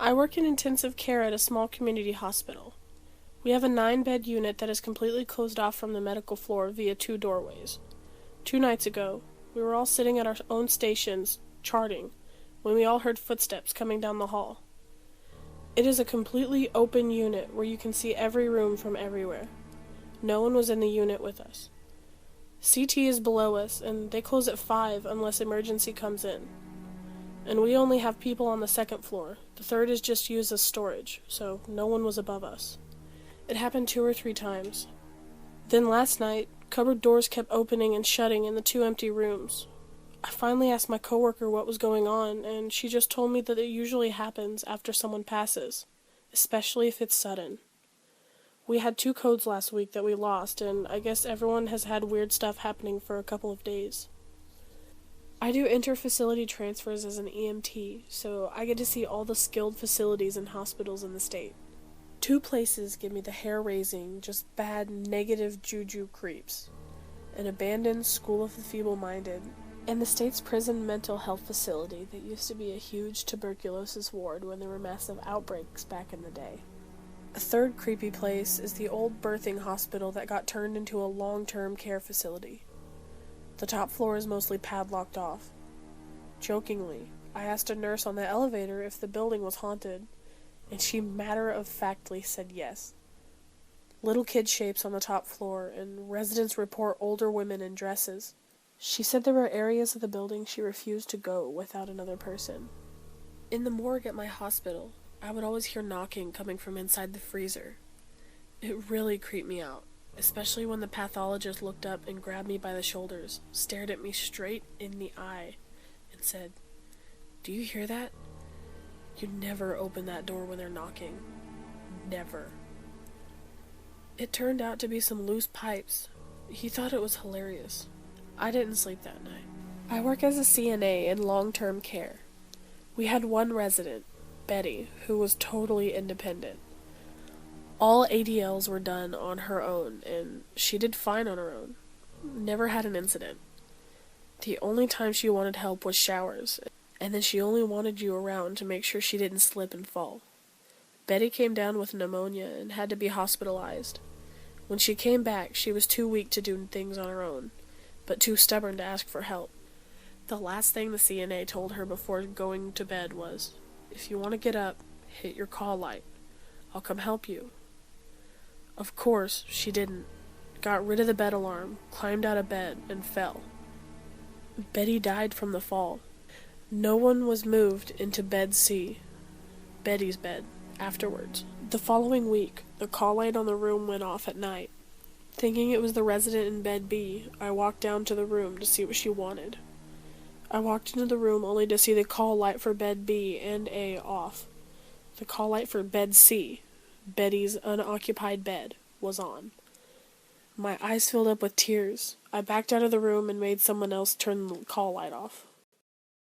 I work in intensive care at a small community hospital. We have a 9-bed unit that is completely closed off from the medical floor via 2 doorways. 2 nights ago, we were all sitting at our own stations, charting, when we all heard footsteps coming down the hall. It is a completely open unit where you can see every room from everywhere. No one was in the unit with us. CT is below us, and they close at 5 unless emergency comes in. And we only have people on the 2nd floor. The 3rd is just used as storage, so no one was above us. It happened 2 or 3 times. Then last night, cupboard doors kept opening and shutting in the 2 empty rooms. I finally asked my coworker what was going on, and she just told me that it usually happens after someone passes, especially if it's sudden. We had 2 codes last week that we lost, and I guess everyone has had weird stuff happening for a couple of days. I do inter-facility transfers as an EMT, so I get to see all the skilled facilities and hospitals in the state. 2 places give me the hair-raising, just bad, negative juju creeps. An abandoned School of the Feeble-Minded, and the state's prison mental health facility that used to be a huge tuberculosis ward when there were massive outbreaks back in the day. A 3rd creepy place is the old birthing hospital that got turned into a long-term care facility. The top floor is mostly padlocked off. Jokingly, I asked a nurse on the elevator if the building was haunted, and she matter-of-factly said yes. Little kid shapes on the top floor, and residents report older women in dresses. She said there were areas of the building she refused to go without another person. In the morgue at my hospital, I would always hear knocking coming from inside the freezer. It really creeped me out, especially when the pathologist looked up and grabbed me by the shoulders, stared at me straight in the eye, and said, "Do you hear that? You never open that door when they're knocking. Never." It turned out to be some loose pipes. He thought it was hilarious. I didn't sleep that night. I work as a CNA in long-term care. We had one resident, Betty, who was totally independent. All ADLs were done on her own, and she did fine on her own. Never had an incident. The only time she wanted help was showers, and then she only wanted you around to make sure she didn't slip and fall. Betty came down with pneumonia and had to be hospitalized. When she came back, she was too weak to do things on her own, but too stubborn to ask for help. The last thing the CNA told her before going to bed was, "If you want to get up, hit your call light. I'll come help you." Of course, she didn't. Got rid of the bed alarm, climbed out of bed, and fell. Betty died from the fall. No one was moved into bed C, Betty's bed, afterwards. The following week, the call light on the room went off at night. Thinking it was the resident in bed B, I walked down to the room to see what she wanted. I walked into the room only to see the call light for bed B and A off. The call light for bed C, Betty's unoccupied bed, was on. My eyes filled up with tears. I backed out of the room and made someone else turn the call light off.